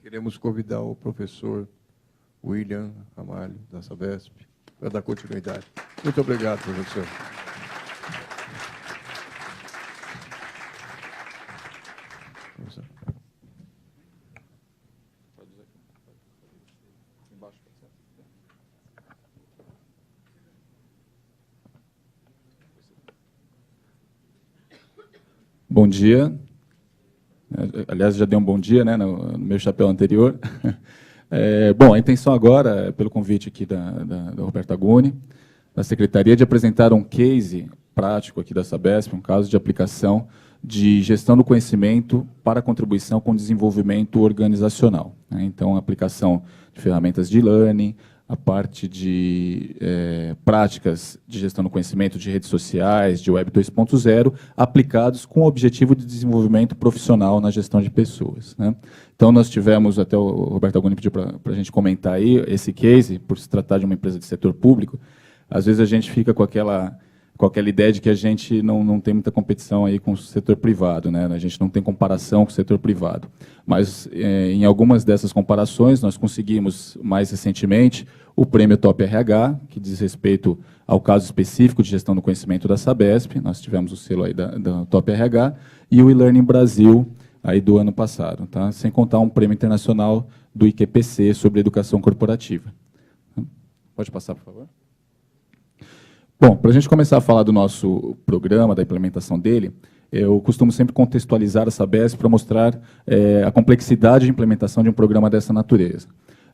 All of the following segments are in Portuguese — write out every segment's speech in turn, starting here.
queremos convidar o professor William Ramalho, da Sabesp, para dar continuidade. Muito obrigado, professor. Bom dia. Aliás, já dei um bom dia, né, no meu chapéu anterior. Bom, a intenção agora, pelo convite aqui da Roberta Guni, da Secretaria, de apresentar um case prático aqui da Sabesp, um caso de aplicação de gestão do conhecimento para contribuição com o desenvolvimento organizacional. Então, a aplicação de ferramentas de e-learning, a parte de práticas de gestão do conhecimento de redes sociais, de Web 2.0, aplicados com o objetivo de desenvolvimento profissional na gestão de pessoas, né? Então, nós tivemos, até o Roberto Agoni pediu para a gente comentar aí, esse case, por se tratar de uma empresa de setor público, às vezes a gente fica com aquela ideia de que a gente não tem muita competição aí com o setor privado, né? A gente não tem comparação com o setor privado. Mas, em algumas dessas comparações, nós conseguimos, mais recentemente, o prêmio Top RH, que diz respeito ao caso específico de gestão do conhecimento da Sabesp, nós tivemos o selo aí da Top RH, e o e-Learning Brasil, aí do ano passado, tá? Sem contar um prêmio internacional do IQPC sobre educação corporativa. Pode passar, por favor? Bom, para a gente começar a falar do nosso programa, da implementação dele, eu costumo sempre contextualizar a Sabesp para mostrar a complexidade de implementação de um programa dessa natureza.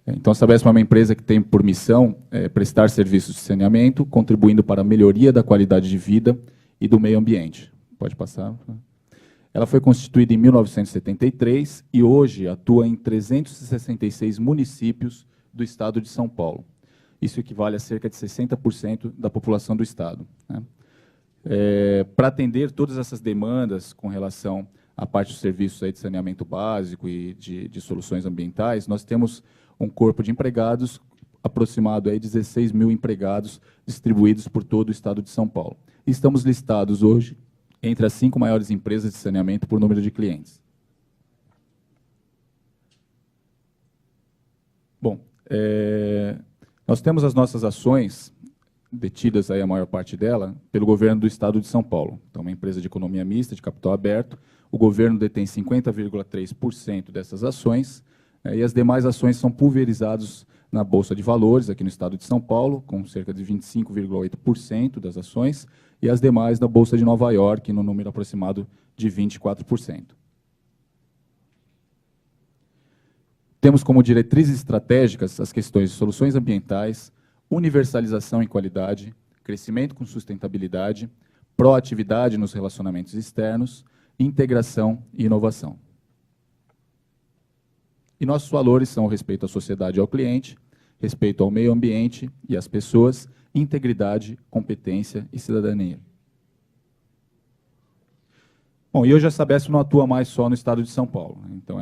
Então, a Sabesp é uma empresa que tem por missão prestar serviços de saneamento, contribuindo para a melhoria da qualidade de vida e do meio ambiente. Pode passar. Ela foi constituída em 1973 e hoje atua em 366 municípios do estado de São Paulo. Isso equivale a cerca de 60% da população do estado, né? Para atender todas essas demandas com relação à parte dos serviços aí de saneamento básico e de soluções ambientais, nós temos um corpo de empregados aproximado aí de 16 mil empregados distribuídos por todo o estado de São Paulo. E estamos listados hoje entre as 5 maiores empresas de saneamento por número de clientes. Bom, nós temos as nossas ações detidas, aí a maior parte dela, pelo governo do estado de São Paulo. Então, uma empresa de economia mista, de capital aberto, o governo detém 50,3% dessas ações, e as demais ações são pulverizadas na Bolsa de Valores, aqui no estado de São Paulo, com cerca de 25,8% das ações, e as demais na Bolsa de Nova York, no número aproximado de 24%. Temos como diretrizes estratégicas as questões de soluções ambientais, universalização em qualidade, crescimento com sustentabilidade, proatividade nos relacionamentos externos, integração e inovação. E nossos valores são o respeito à sociedade e ao cliente, respeito ao meio ambiente e às pessoas, integridade, competência e cidadania. Bom, e hoje a Sabesp não atua mais só no estado de São Paulo, né? Então,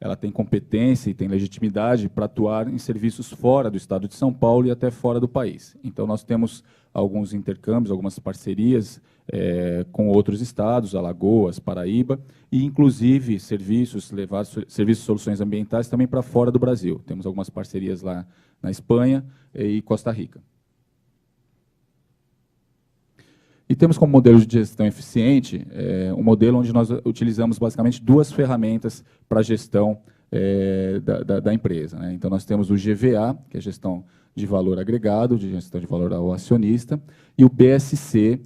ela tem competência e tem legitimidade para atuar em serviços fora do estado de São Paulo e até fora do país. Então, nós temos alguns intercâmbios, algumas parcerias com outros estados, Alagoas, Paraíba, e, inclusive, levar serviços de soluções ambientais também para fora do Brasil. Temos algumas parcerias lá na Espanha e Costa Rica. E temos como modelo de gestão eficiente um modelo onde nós utilizamos basicamente 2 ferramentas para a gestão da empresa, né? Então, nós temos o GVA, que é a gestão de valor agregado, de gestão de valor ao acionista, e o BSC,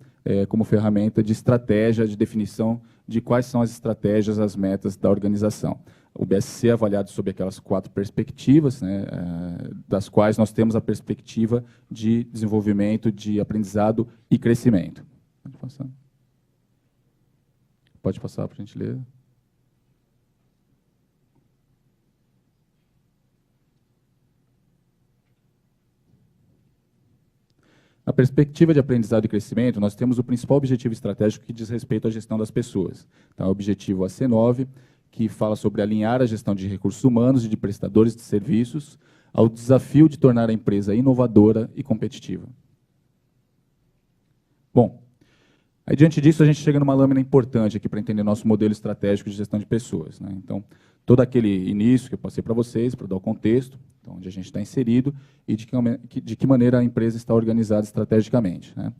como ferramenta de estratégia, de definição de quais são as estratégias, as metas da organização. O BSC é avaliado sob aquelas 4 perspectivas, né, das quais nós temos a perspectiva de desenvolvimento, de aprendizado e crescimento. Pode passar. Pode passar, por gentileza. Na perspectiva de aprendizado e crescimento, nós temos o principal objetivo estratégico que diz respeito à gestão das pessoas. Então, é o objetivo AC9, que fala sobre alinhar a gestão de recursos humanos e de prestadores de serviços ao desafio de tornar a empresa inovadora e competitiva. Bom, Aí, diante disso, a gente chega numa lâmina importante aqui para entender nosso modelo estratégico de gestão de pessoas, né? Então, todo aquele início que eu passei para vocês, para dar o contexto, então, onde a gente está inserido e de que maneira a empresa está organizada estrategicamente, né?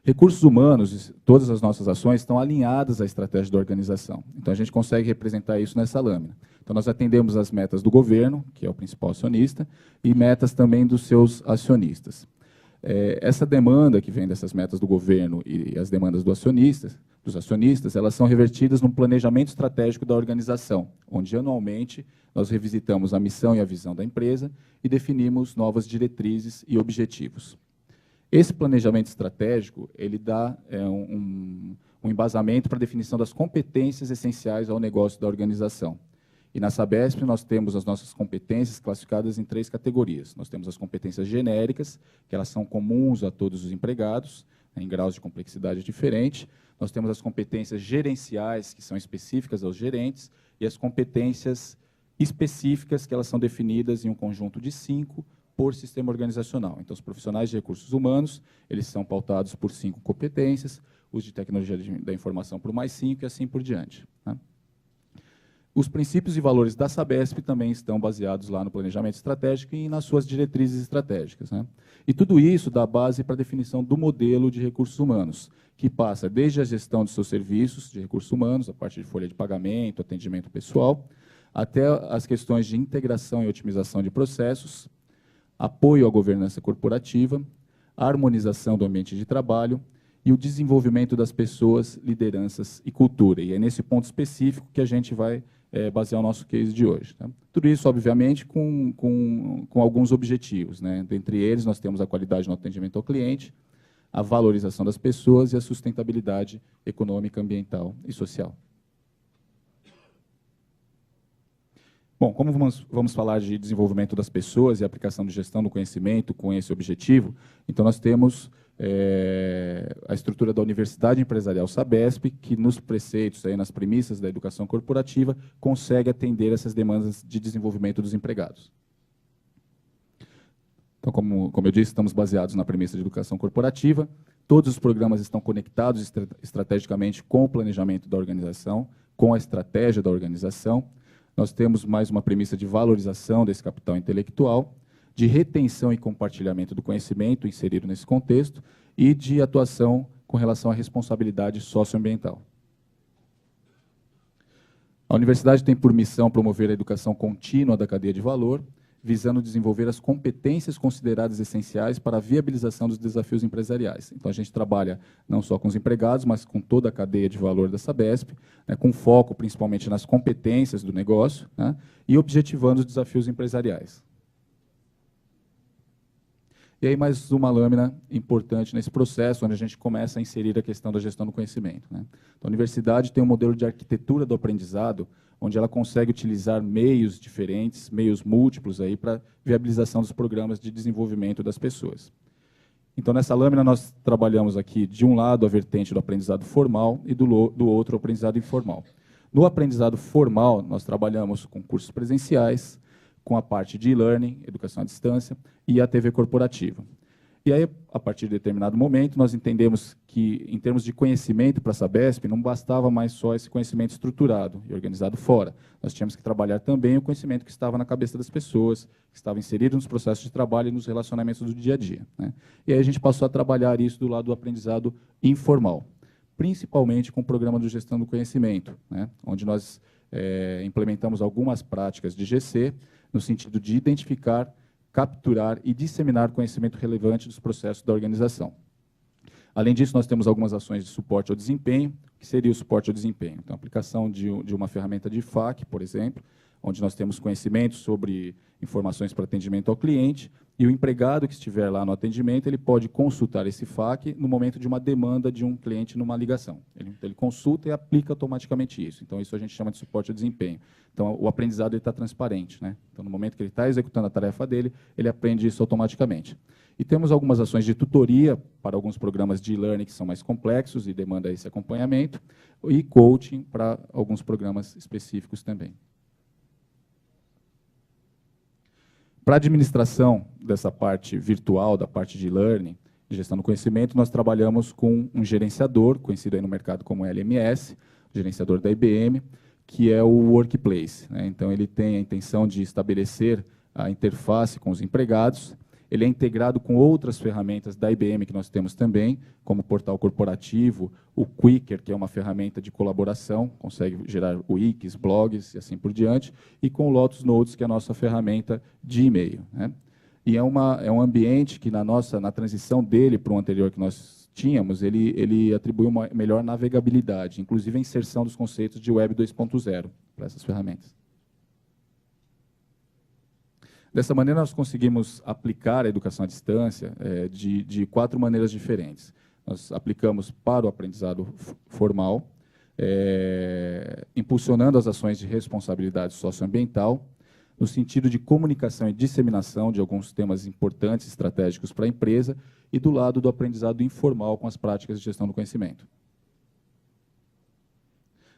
Recursos humanos, todas as nossas ações estão alinhadas à estratégia da organização. Então, a gente consegue representar isso nessa lâmina. Então, nós atendemos as metas do governo, que é o principal acionista, e metas também dos seus acionistas. Essa demanda que vem dessas metas do governo e as demandas dos acionistas, elas são revertidas num planejamento estratégico da organização, onde anualmente nós revisitamos a missão e a visão da empresa e definimos novas diretrizes e objetivos. Esse planejamento estratégico, ele dá um embasamento para a definição das competências essenciais ao negócio da organização. E na Sabesp nós temos as nossas competências classificadas em 3 categorias. Nós temos as competências genéricas, que elas são comuns a todos os empregados, né, em graus de complexidade diferentes. Nós temos as competências gerenciais, que são específicas aos gerentes, e as competências específicas, que elas são definidas em um conjunto de 5 por sistema organizacional. Então, os profissionais de recursos humanos, eles são pautados por 5 competências, os de tecnologia da informação por mais 5 e assim por diante, né? Os princípios e valores da Sabesp também estão baseados lá no planejamento estratégico e nas suas diretrizes estratégicas, né? E tudo isso dá base para a definição do modelo de recursos humanos, que passa desde a gestão de seus serviços de recursos humanos, a parte de folha de pagamento, atendimento pessoal, até as questões de integração e otimização de processos, apoio à governança corporativa, a harmonização do ambiente de trabalho e o desenvolvimento das pessoas, lideranças e cultura. E é nesse ponto específico que a gente vai basear o nosso case de hoje, tá? Tudo isso, obviamente, com alguns objetivos, né? Dentre eles, nós temos a qualidade no atendimento ao cliente, a valorização das pessoas e a sustentabilidade econômica, ambiental e social. Bom, como vamos falar de desenvolvimento das pessoas e aplicação de gestão do conhecimento com esse objetivo, então nós temos a estrutura da Universidade Empresarial Sabesp, que nos preceitos, aí, nas premissas da educação corporativa, consegue atender essas demandas de desenvolvimento dos empregados. Então, como eu disse, estamos baseados na premissa de educação corporativa, todos os programas estão conectados estrategicamente com o planejamento da organização, com a estratégia da organização. Nós temos mais uma premissa de valorização desse capital intelectual, de retenção e compartilhamento do conhecimento inserido nesse contexto e de atuação com relação à responsabilidade socioambiental. A universidade tem por missão promover a educação contínua da cadeia de valor, visando desenvolver as competências consideradas essenciais para a viabilização dos desafios empresariais. Então, a gente trabalha não só com os empregados, mas com toda a cadeia de valor da Sabesp, né, com foco principalmente nas competências do negócio, né, e objetivando os desafios empresariais. E aí, mais uma lâmina importante nesse processo, onde a gente começa a inserir a questão da gestão do conhecimento, né? Então, a universidade tem um modelo de arquitetura do aprendizado, onde ela consegue utilizar meios diferentes, meios múltiplos aí para viabilização dos programas de desenvolvimento das pessoas. Então, nessa lâmina, nós trabalhamos aqui, de um lado, a vertente do aprendizado formal e do outro, o aprendizado informal. No aprendizado formal, nós trabalhamos com cursos presenciais, com a parte de e-learning, educação à distância, e a TV corporativa. E aí, a partir de determinado momento, nós entendemos que, em termos de conhecimento para a Sabesp, não bastava mais só esse conhecimento estruturado e organizado fora. Nós tínhamos que trabalhar também o conhecimento que estava na cabeça das pessoas, que estava inserido nos processos de trabalho e nos relacionamentos do dia a dia, né? E aí a gente passou a trabalhar isso do lado do aprendizado informal, principalmente com o programa de gestão do conhecimento, né? Onde nós implementamos algumas práticas de GC, no sentido de identificar, capturar e disseminar conhecimento relevante dos processos da organização. Além disso, nós temos algumas ações de suporte ao desempenho. O que seria o suporte ao desempenho? Então, a aplicação de uma ferramenta de FAQ, por exemplo, onde nós temos conhecimento sobre informações para atendimento ao cliente, e o empregado que estiver lá no atendimento, ele pode consultar esse FAQ no momento de uma demanda de um cliente numa ligação. Ele consulta e aplica automaticamente isso. Então, isso a gente chama de suporte ao desempenho. Então, o aprendizado está transparente, né? Então, no momento que ele está executando a tarefa dele, ele aprende isso automaticamente. E temos algumas ações de tutoria para alguns programas de e-learning que são mais complexos e demandam esse acompanhamento, e coaching para alguns programas específicos também. Para a administração dessa parte virtual, da parte de learning, de gestão do conhecimento, nós trabalhamos com um gerenciador, conhecido aí no mercado como LMS, gerenciador da IBM, que é o Workplace, né? Então, ele tem a intenção de estabelecer a interface com os empregados. Ele é integrado com outras ferramentas da IBM que nós temos também, como o portal corporativo, o Quicker, que é uma ferramenta de colaboração, consegue gerar wikis, blogs e assim por diante, e com o Lotus Notes, que é a nossa ferramenta de e-mail, né? E é um ambiente que, na transição dele para o anterior que nós tínhamos, ele atribui uma melhor navegabilidade, inclusive a inserção dos conceitos de Web 2.0 para essas ferramentas. Dessa maneira, nós conseguimos aplicar a educação à distância de 4 maneiras diferentes. Nós aplicamos para o aprendizado formal, impulsionando as ações de responsabilidade socioambiental, no sentido de comunicação e disseminação de alguns temas importantes, estratégicos para a empresa, e do lado do aprendizado informal com as práticas de gestão do conhecimento.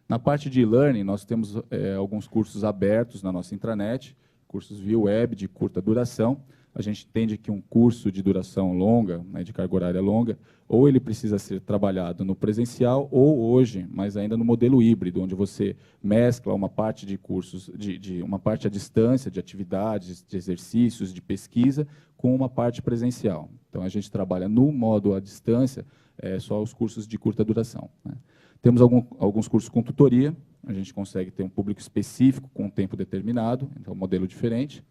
Na parte de e-learning, nós temos alguns cursos abertos na nossa intranet, cursos via web de curta duração. A gente entende que um curso de duração longa, né, de carga horária longa, ou ele precisa ser trabalhado no presencial, ou hoje, mas ainda no modelo híbrido, onde você mescla uma parte de cursos, uma parte à distância, de atividades, de exercícios, de pesquisa, com uma parte presencial. Então, a gente trabalha no modo à distância, só os cursos de curta duração, né. Temos alguns cursos com tutoria, a gente consegue ter um público específico com um tempo determinado, então, um modelo diferente.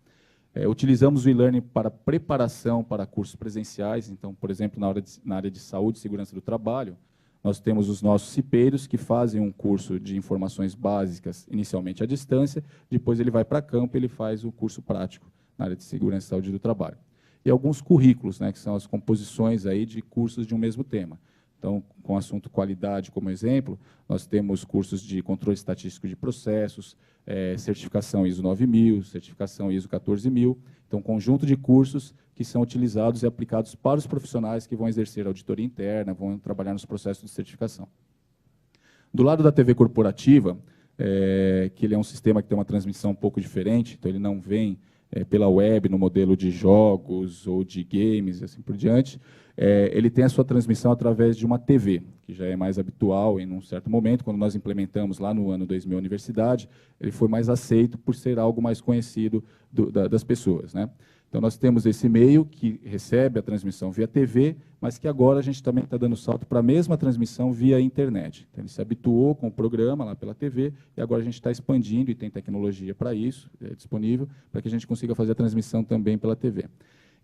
Utilizamos o e-learning para preparação para cursos presenciais. Então, por exemplo, na área de saúde e segurança do trabalho, nós temos os nossos cipeiros que fazem um curso de informações básicas, inicialmente à distância, depois ele vai para campo e ele faz o curso prático na área de segurança e saúde do trabalho. E alguns currículos, né, que são as composições aí de cursos de um mesmo tema. Então, com o assunto qualidade como exemplo, nós temos cursos de controle estatístico de processos, certificação ISO 9000, certificação ISO 14000. Então, conjunto de cursos que são utilizados e aplicados para os profissionais que vão exercer auditoria interna, vão trabalhar nos processos de certificação. Do lado da TV corporativa, que ele é um sistema que tem uma transmissão um pouco diferente, então ele não vem pela web, no modelo de jogos ou de games e assim por diante, ele tem a sua transmissão através de uma TV, que já é mais habitual em um certo momento. Quando nós implementamos lá no ano 2000 a universidade, ele foi mais aceito por ser algo mais conhecido das pessoas, né? Então, nós temos esse meio que recebe a transmissão via TV, mas que agora a gente também está dando salto para a mesma transmissão via internet. Então, ele se habituou com o programa lá pela TV, e agora a gente está expandindo, e tem tecnologia para isso, disponível, para que a gente consiga fazer a transmissão também pela TV.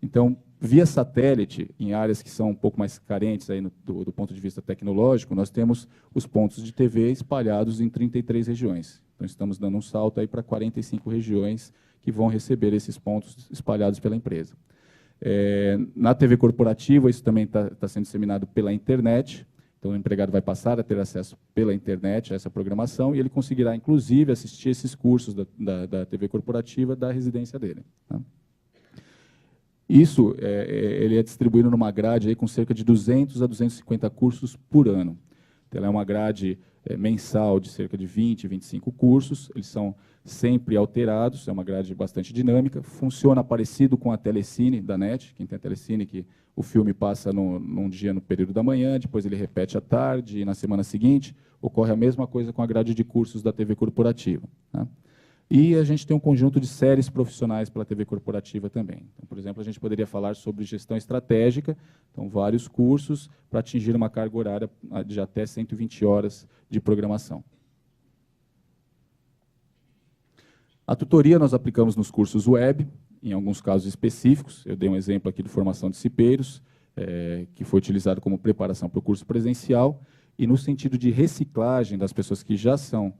Então, via satélite, em áreas que são um pouco mais carentes aí do ponto de vista tecnológico, nós temos os pontos de TV espalhados em 33 regiões. Então, estamos dando um salto aí para 45 regiões que vão receber esses pontos espalhados pela empresa. Na TV corporativa, isso também está sendo disseminado pela internet. Então, o empregado vai passar a ter acesso pela internet a essa programação e ele conseguirá, inclusive, assistir esses cursos da TV corporativa da residência dele, tá? Isso ele é distribuído numa grade aí com cerca de 200 a 250 cursos por ano. Então, ela é uma grade mensal de cerca de 20, 25 cursos, eles são sempre alterados, é uma grade bastante dinâmica, funciona parecido com a Telecine da NET, quem tem a Telecine, que o filme passa num dia no período da manhã, depois ele repete à tarde, e na semana seguinte ocorre a mesma coisa com a grade de cursos da TV corporativa, tá? E a gente tem um conjunto de séries profissionais pela TV corporativa também. Então, por exemplo, a gente poderia falar sobre gestão estratégica, então vários cursos para atingir uma carga horária de até 120 horas de programação. A tutoria nós aplicamos nos cursos web, em alguns casos específicos. Eu dei um exemplo aqui de formação de cipeiros, que foi utilizado como preparação para o curso presencial, e no sentido de reciclagem das pessoas que já são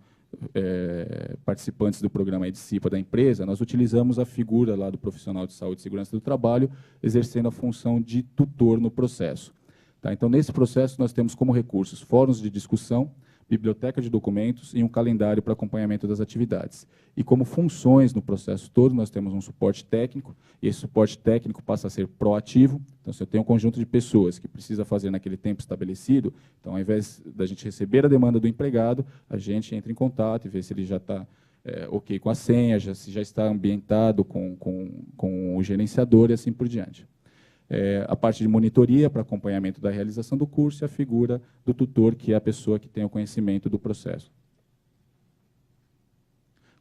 participantes do programa EdCipa da empresa, nós utilizamos a figura lá do profissional de saúde e segurança do trabalho, exercendo a função de tutor no processo. Tá? Então, nesse processo, nós temos como recursos fóruns de discussão, biblioteca de documentos e um calendário para acompanhamento das atividades. E como funções no processo todo, nós temos um suporte técnico, e esse suporte técnico passa a ser proativo. Então, se eu tenho um conjunto de pessoas que precisa fazer naquele tempo estabelecido, então, ao invés da gente receber a demanda do empregado, a gente entra em contato e vê se ele já está ok com a senha, se já está ambientado com o gerenciador e assim por diante. a parte de monitoria para acompanhamento da realização do curso e a figura do tutor, que é a pessoa que tem o conhecimento do processo.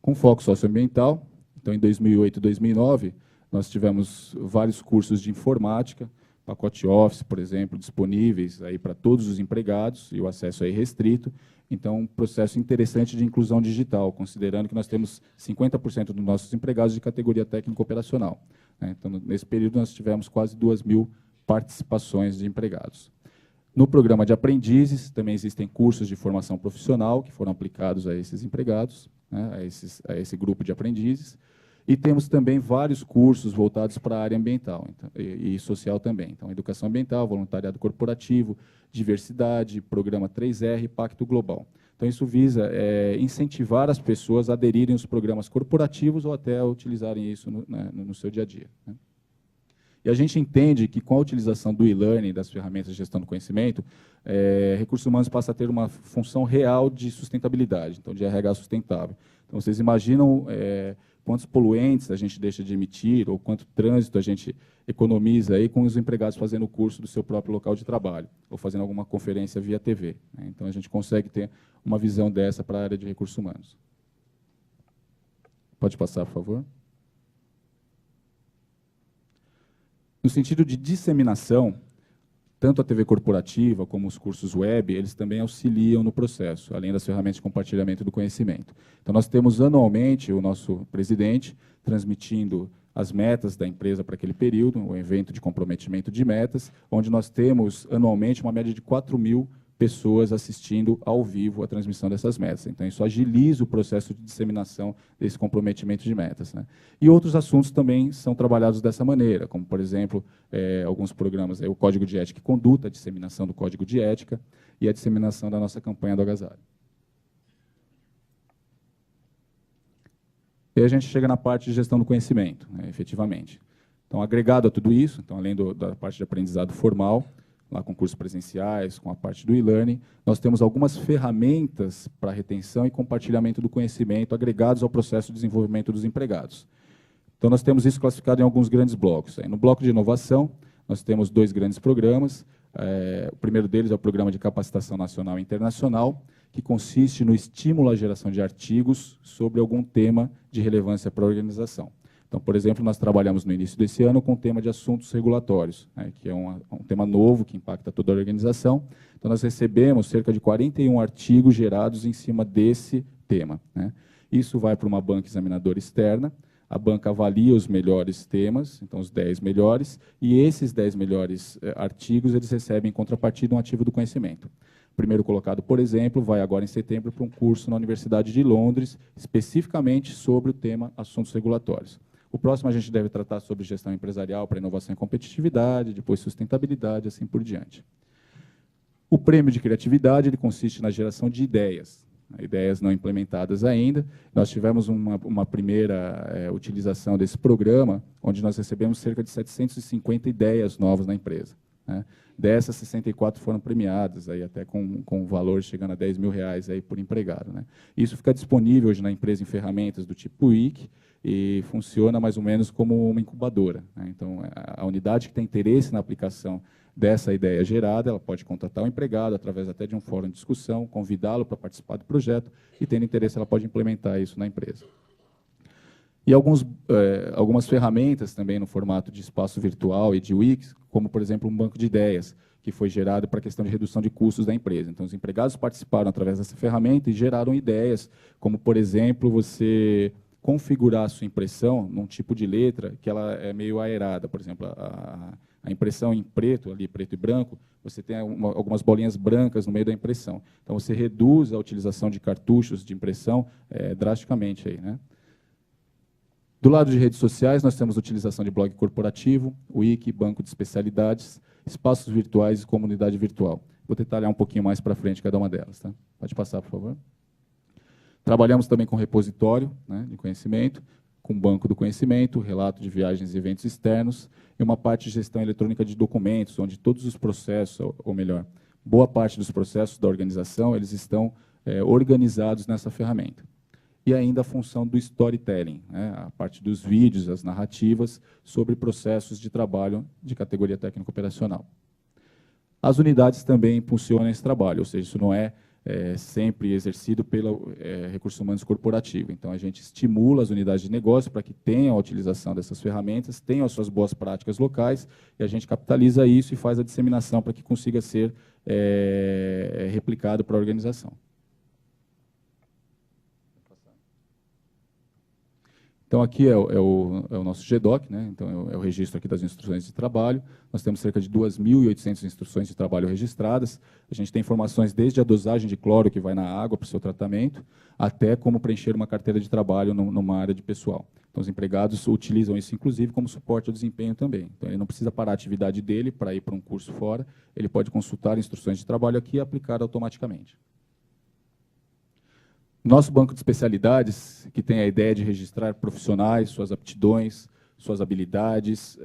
Com foco socioambiental, então, em 2008 e 2009, nós tivemos vários cursos de informática, pacote Office, por exemplo, disponíveis aí para todos os empregados, e o acesso é restrito. Então, um processo interessante de inclusão digital, considerando que nós temos 50% dos nossos empregados de categoria técnico-operacional. Então, nesse período, nós tivemos quase 2.000 participações de empregados. No programa de aprendizes, também existem cursos de formação profissional que foram aplicados a esses empregados, a esse grupo de aprendizes. E temos também vários cursos voltados para a área ambiental e social também. Então, educação ambiental, voluntariado corporativo, diversidade, programa 3R, Pacto Global. Então, isso visa incentivar as pessoas a aderirem aos programas corporativos ou até a utilizarem isso no seu dia a dia. E a gente entende que, com a utilização do e-learning, das ferramentas de gestão do conhecimento, recursos humanos passa a ter uma função real de sustentabilidade, então, de RH sustentável. Então, vocês imaginam quantos poluentes a gente deixa de emitir ou quanto trânsito a gente economiza aí com os empregados fazendo o curso do seu próprio local de trabalho ou fazendo alguma conferência via TV. Então, a gente consegue ter uma visão dessa para a área de recursos humanos. Pode passar, por favor. No sentido de disseminação, tanto a TV corporativa como os cursos web, eles também auxiliam no processo, além das ferramentas de compartilhamento do conhecimento. Então, nós temos anualmente o nosso presidente transmitindo as metas da empresa para aquele período, um evento de comprometimento de metas, onde nós temos anualmente uma média de 4.000 pessoas assistindo ao vivo a transmissão dessas metas. Então, isso agiliza o processo de disseminação desse comprometimento de metas. E outros assuntos também são trabalhados dessa maneira, como, por exemplo, alguns programas, o Código de Ética e Conduta, a disseminação do Código de Ética e a disseminação da nossa campanha do agasalho. E aí a gente chega na parte de gestão do conhecimento, efetivamente. Então, agregado a tudo isso, então, além da parte de aprendizado formal, lá com cursos presenciais, com a parte do e-learning, nós temos algumas ferramentas para retenção e compartilhamento do conhecimento agregados ao processo de desenvolvimento dos empregados. Então, nós temos isso classificado em alguns grandes blocos. No bloco de inovação, nós temos 2 grandes programas. O primeiro deles é o Programa de Capacitação Nacional e Internacional, que consiste no estímulo à geração de artigos sobre algum tema de relevância para a organização. Então, por exemplo, nós trabalhamos no início desse ano com o tema de assuntos regulatórios, que é um tema novo que impacta toda a organização. Então, nós recebemos cerca de 41 artigos gerados em cima desse tema. Isso vai para uma banca examinadora externa, a banca avalia os melhores temas, então os 10 melhores, e esses 10 melhores artigos eles recebem em contrapartida um ativo do conhecimento. O primeiro colocado, por exemplo, vai agora em setembro para um curso na Universidade de Londres, especificamente sobre o tema assuntos regulatórios. O próximo a gente deve tratar sobre gestão empresarial para inovação e competitividade, depois sustentabilidade, assim por diante. O prêmio de criatividade ele consiste na geração de ideias não implementadas ainda. Nós tivemos uma primeira utilização desse programa, onde nós recebemos cerca de 750 ideias novas na empresa. Dessas, 64 foram premiadas, aí até com um valor chegando a R$10.000 aí por empregado. Isso fica disponível hoje na empresa em ferramentas do tipo Wiki, e funciona mais ou menos como uma incubadora. Então, a unidade que tem interesse na aplicação dessa ideia gerada, ela pode contatar o empregado, através até de um fórum de discussão, convidá-lo para participar do projeto, e, tendo interesse, ela pode implementar isso na empresa. E algumas ferramentas também no formato de espaço virtual e de Wix, como, por exemplo, um banco de ideias, que foi gerado para a questão de redução de custos da empresa. Então, os empregados participaram através dessa ferramenta e geraram ideias, como, por exemplo, você configurar a sua impressão num tipo de letra que ela é meio aerada. Por exemplo, a impressão em preto, ali preto e branco, você tem algumas bolinhas brancas no meio da impressão. Então, você reduz a utilização de cartuchos de impressão drasticamente aí, Do lado de redes sociais, nós temos a utilização de blog corporativo, Wiki, banco de especialidades, espaços virtuais e comunidade virtual. Vou detalhar um pouquinho mais para frente cada uma delas. Pode passar, por favor. Trabalhamos também com repositório de conhecimento, com banco do conhecimento, relato de viagens e eventos externos, e uma parte de gestão eletrônica de documentos, onde todos os processos, ou melhor, boa parte dos processos da organização, eles estão organizados nessa ferramenta. e ainda a função do storytelling, né, a parte dos vídeos, as narrativas sobre processos de trabalho de categoria técnico-operacional. As unidades também impulsionam esse trabalho, ou seja, isso não é sempre exercido pelo recurso humanos corporativo. Então, a gente estimula as unidades de negócio para que tenham a utilização dessas ferramentas, tenham as suas boas práticas locais, e a gente capitaliza isso e faz a disseminação para que consiga ser replicado para a organização. Então, aqui é o nosso GDOC, né? Então, é o registro aqui das instruções de trabalho. Nós temos cerca de 2.800 instruções de trabalho registradas. A gente tem informações desde a dosagem de cloro que vai na água para o seu tratamento, até como preencher uma carteira de trabalho numa área de pessoal. Então, os empregados utilizam isso, inclusive, como suporte ao desempenho também. Então, ele não precisa parar a atividade dele para ir para um curso fora, ele pode consultar instruções de trabalho aqui e aplicar automaticamente. Nosso banco de especialidades, que tem a ideia de registrar profissionais, suas aptidões, suas habilidades,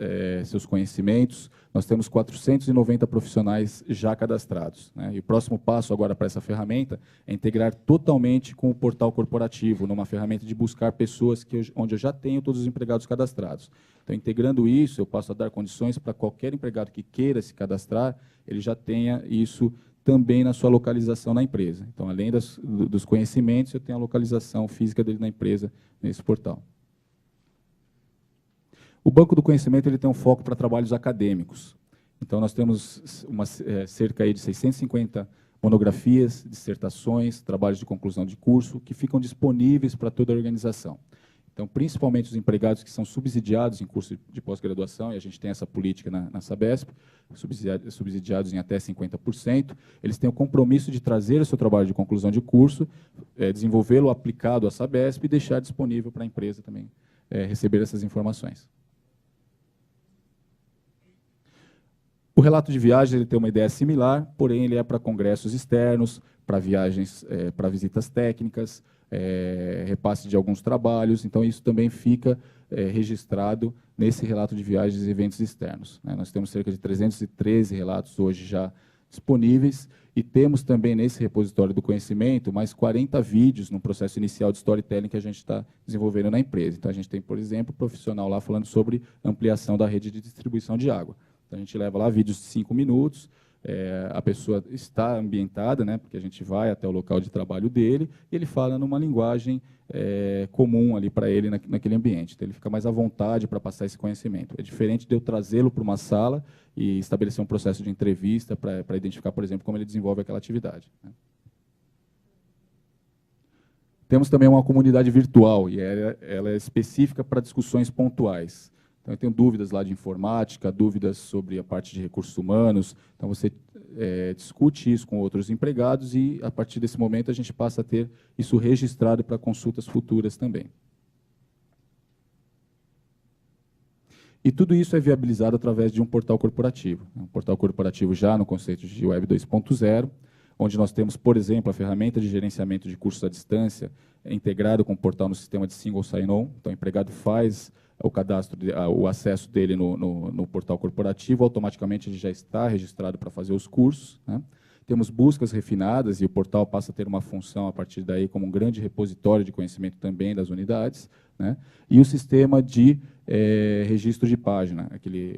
seus conhecimentos, nós temos 490 profissionais já cadastrados, né? E o próximo passo agora para essa ferramenta é integrar totalmente com o portal corporativo, numa ferramenta de buscar pessoas onde eu já tenho todos os empregados cadastrados. Então, integrando isso, eu passo a dar condições para qualquer empregado que queira se cadastrar, ele já tenha isso também na sua localização na empresa. Então, além dos conhecimentos, eu tenho a localização física dele na empresa, nesse portal. O Banco do Conhecimento ele tem um foco para trabalhos acadêmicos. Então, nós temos cerca aí de 650 monografias, dissertações, trabalhos de conclusão de curso, que ficam disponíveis para toda a organização. Então, principalmente os empregados que são subsidiados em curso de pós-graduação, e a gente tem essa política na Sabesp, subsidiados em até 50%, eles têm o compromisso de trazer o seu trabalho de conclusão de curso, desenvolvê-lo aplicado à Sabesp e deixar disponível para a empresa também receber essas informações. O relato de viagem ele tem uma ideia similar, porém ele é para congressos externos, para viagens, para visitas técnicas, repasse de alguns trabalhos, então isso também fica registrado nesse relato de viagens e eventos externos, né? Nós temos cerca de 313 relatos hoje já disponíveis e temos também nesse repositório do conhecimento mais 40 vídeos no processo inicial de storytelling que a gente está desenvolvendo na empresa. Então, a gente tem, por exemplo, um profissional lá falando sobre ampliação da rede de distribuição de água. Então, a gente leva lá vídeos de 5 minutos, a pessoa está ambientada, né, porque a gente vai até o local de trabalho dele, e ele fala numa linguagem comum ali para ele naquele ambiente. Então, ele fica mais à vontade para passar esse conhecimento. É diferente de eu trazê-lo para uma sala e estabelecer um processo de entrevista para identificar, por exemplo, como ele desenvolve aquela atividade, né. Temos também uma comunidade virtual, e ela é específica para discussões pontuais. Então, eu tenho dúvidas lá de informática, dúvidas sobre a parte de recursos humanos. Então, você discute isso com outros empregados e, a partir desse momento, a gente passa a ter isso registrado para consultas futuras também. E tudo isso é viabilizado através de um portal corporativo. Um portal corporativo já no conceito de Web 2.0, onde nós temos, por exemplo, a ferramenta de gerenciamento de cursos à distância integrado com o portal no sistema de single sign-on. Então, o empregado faz o cadastro, o acesso dele no portal corporativo, automaticamente ele já está registrado para fazer os cursos, né? Temos buscas refinadas e o portal passa a ter uma função a partir daí como um grande repositório de conhecimento também das unidades, né? E o sistema de registro de página,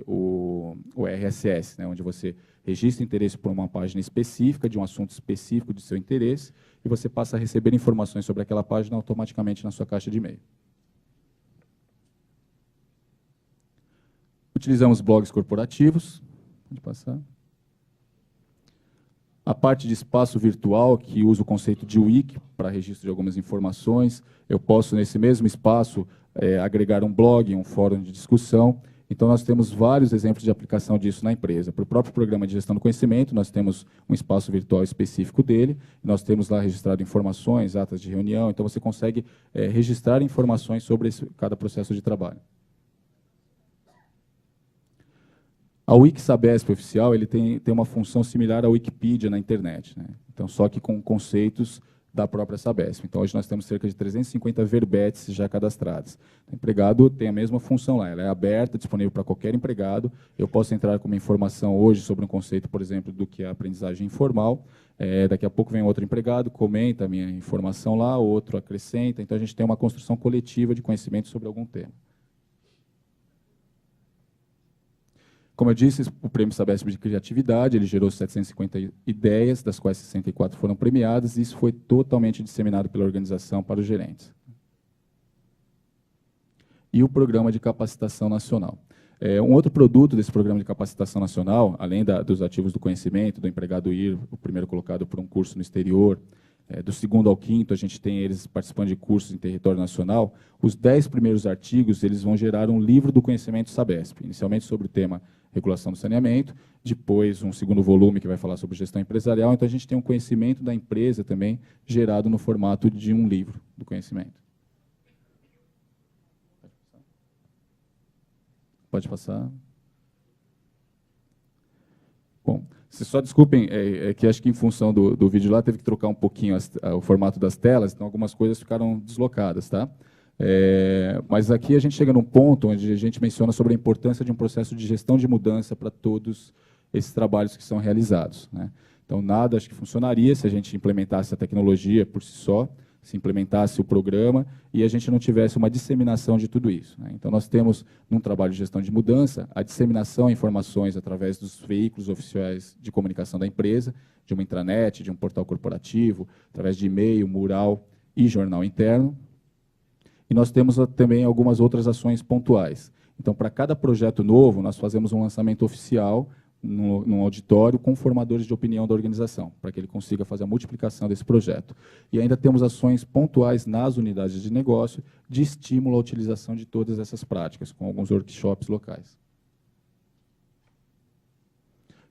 o RSS, né? Onde você registra interesse por uma página específica, de um assunto específico de seu interesse, e você passa a receber informações sobre aquela página automaticamente na sua caixa de e-mail. Utilizamos blogs corporativos. Pode passar. A parte de espaço virtual, que usa o conceito de wiki para registro de algumas informações. Eu posso, nesse mesmo espaço, agregar um blog, um fórum de discussão. Então, nós temos vários exemplos de aplicação disso na empresa. Para o próprio programa de gestão do conhecimento, nós temos um espaço virtual específico dele. Nós temos lá registrado informações, atas de reunião. Então, você consegue registrar informações sobre cada processo de trabalho. A Wikisabesp oficial ele tem uma função similar à Wikipedia na internet, né? Então, só que com conceitos da própria Sabesp. Então, hoje nós temos cerca de 350 verbetes já cadastradas. O empregado tem a mesma função lá, ela é aberta, disponível para qualquer empregado. Eu posso entrar com uma informação hoje sobre um conceito, por exemplo, do que é a aprendizagem informal. Daqui a pouco vem outro empregado, comenta a minha informação lá, outro acrescenta. Então, a gente tem uma construção coletiva de conhecimento sobre algum tema. Como eu disse, o Prêmio Sabesp de Criatividade, ele gerou 750 ideias, das quais 64 foram premiadas, e isso foi totalmente disseminado pela organização para os gerentes. E o Programa de Capacitação Nacional. Um outro produto desse Programa de Capacitação Nacional, além dos ativos do conhecimento, do empregado ir, o primeiro colocado por um curso no exterior, do segundo ao quinto, a gente tem eles participando de cursos em território nacional. Os 10 primeiros artigos, eles vão gerar um livro do conhecimento Sabesp, inicialmente sobre o tema regulação do saneamento, depois um segundo volume que vai falar sobre gestão empresarial. Então, a gente tem um conhecimento da empresa também gerado no formato de um livro do conhecimento. Pode passar. Bom, vocês só desculpem, que acho que em função do vídeo lá teve que trocar um pouquinho o formato das telas, então algumas coisas ficaram deslocadas, tá? Mas aqui a gente chega num ponto onde a gente menciona sobre a importância de um processo de gestão de mudança para todos esses trabalhos que são realizados, né? Então, nada acho que funcionaria se a gente implementasse a tecnologia por si só, se implementasse o programa e a gente não tivesse uma disseminação de tudo isso, né? Então, nós temos, num trabalho de gestão de mudança, a disseminação de informações através dos veículos oficiais de comunicação da empresa, de uma intranet, de um portal corporativo, através de e-mail, mural e jornal interno. E nós temos também algumas outras ações pontuais. Então, para cada projeto novo, nós fazemos um lançamento oficial num auditório com formadores de opinião da organização, para que ele consiga fazer a multiplicação desse projeto. E ainda temos ações pontuais nas unidades de negócio de estímulo à utilização de todas essas práticas, com alguns workshops locais.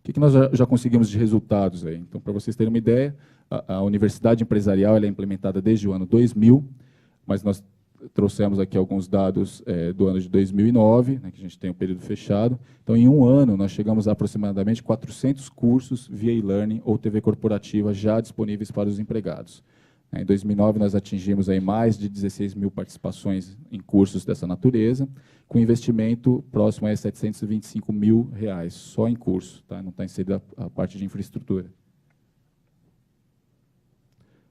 O que nós já conseguimos de resultados aí? Então, para vocês terem uma ideia, a universidade empresarial ela é implementada desde o ano 2000, mas nós trouxemos aqui alguns dados do ano de 2009, né, que a gente tem um período fechado. Então, em um ano, nós chegamos a aproximadamente 400 cursos via e-learning ou TV corporativa já disponíveis para os empregados. Em 2009, nós atingimos aí mais de 16 mil participações em cursos dessa natureza, com investimento próximo a R$ 725 mil só em curso, tá? Não está inserida a parte de infraestrutura.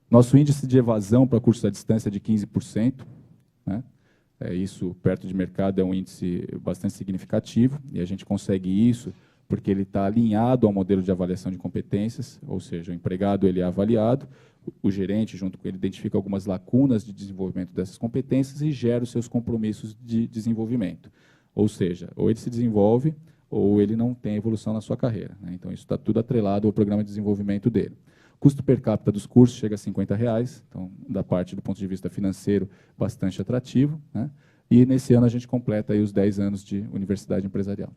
Nosso índice de evasão para cursos à distância é de 15%. Né? Isso, perto de mercado, é um índice bastante significativo, e a gente consegue isso porque ele está alinhado ao modelo de avaliação de competências, ou seja, o empregado ele é avaliado, o gerente, junto com ele, identifica algumas lacunas de desenvolvimento dessas competências e gera os seus compromissos de desenvolvimento. Ou seja, ou ele se desenvolve, ou ele não tem evolução na sua carreira, né? Então, isso está tudo atrelado ao programa de desenvolvimento dele. O custo per capita dos cursos chega a R$ 50, então, da parte do ponto de vista financeiro, bastante atrativo, né? E, nesse ano, a gente completa aí os 10 anos de universidade empresarial.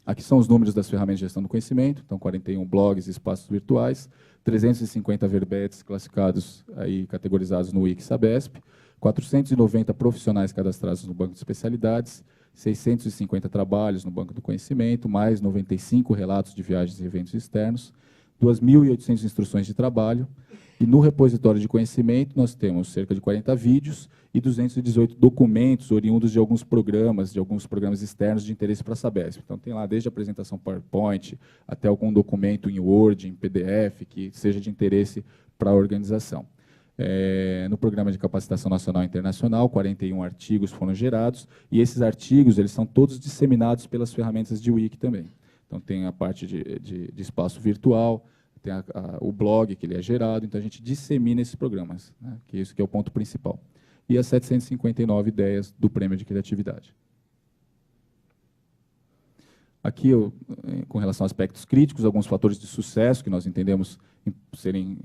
Aqui são os números das ferramentas de gestão do conhecimento, então 41 blogs e espaços virtuais, 350 verbetes classificados, aí, categorizados no Wiki Sabesp, 490 profissionais cadastrados no banco de especialidades, 650 trabalhos no banco do conhecimento, mais 95 relatos de viagens e eventos externos, 2.800 instruções de trabalho, e no repositório de conhecimento nós temos cerca de 40 vídeos e 218 documentos oriundos de alguns programas externos de interesse para a Sabesp. Então, tem lá desde a apresentação PowerPoint até algum documento em Word, em PDF, que seja de interesse para a organização. No Programa de Capacitação Nacional e Internacional, 41 artigos foram gerados, e esses artigos eles são todos disseminados pelas ferramentas de Wiki também. Então, tem a parte de espaço virtual, tem o blog que ele é gerado, então a gente dissemina esses programas, né, que isso que é o ponto principal. E as 759 ideias do Prêmio de Criatividade. Aqui, com relação a aspectos críticos, alguns fatores de sucesso que nós entendemos serem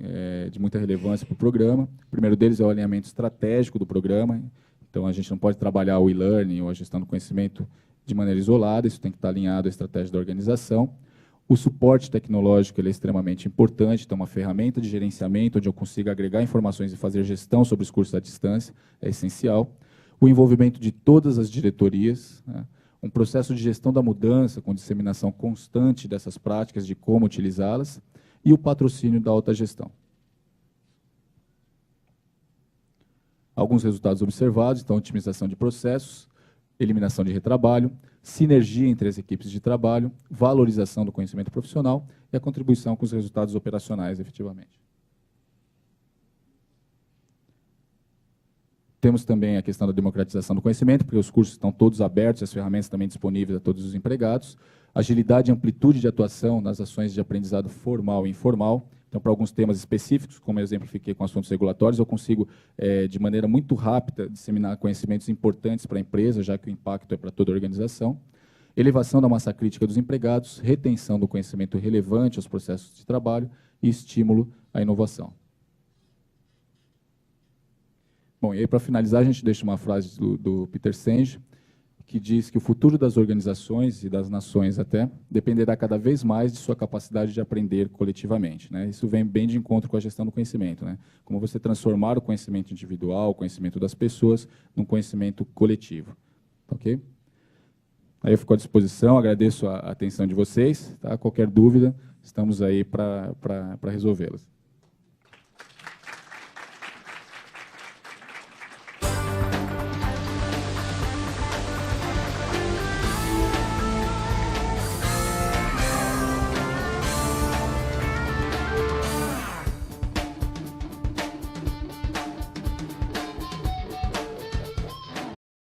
de muita relevância para o programa. O primeiro deles é o alinhamento estratégico do programa. Então, a gente não pode trabalhar o e-learning ou a gestão do conhecimento de maneira isolada, isso tem que estar alinhado à estratégia da organização. O suporte tecnológico ele é extremamente importante, então uma ferramenta de gerenciamento onde eu consiga agregar informações e fazer gestão sobre os cursos à distância é essencial. O envolvimento de todas as diretorias, né? Um processo de gestão da mudança com disseminação constante dessas práticas de como utilizá-las e o patrocínio da alta gestão. Alguns resultados observados, então, otimização de processos, eliminação de retrabalho, sinergia entre as equipes de trabalho, valorização do conhecimento profissional e a contribuição com os resultados operacionais, efetivamente. Temos também a questão da democratização do conhecimento, porque os cursos estão todos abertos, as ferramentas também disponíveis a todos os empregados. Agilidade e amplitude de atuação nas ações de aprendizado formal e informal. Então, para alguns temas específicos, como eu exemplifiquei com assuntos regulatórios, eu consigo, de maneira muito rápida, disseminar conhecimentos importantes para a empresa, já que o impacto é para toda a organização. Elevação da massa crítica dos empregados, retenção do conhecimento relevante aos processos de trabalho e estímulo à inovação. Bom, e aí, para finalizar, a gente deixa uma frase do Peter Senge, que diz que o futuro das organizações e das nações até dependerá cada vez mais de sua capacidade de aprender coletivamente, né? Isso vem bem de encontro com a gestão do conhecimento, né? Como você transformar o conhecimento individual, o conhecimento das pessoas, num conhecimento coletivo. Ok? Aí eu fico à disposição, agradeço a atenção de vocês. Tá? Qualquer dúvida, estamos aí para resolvê-las.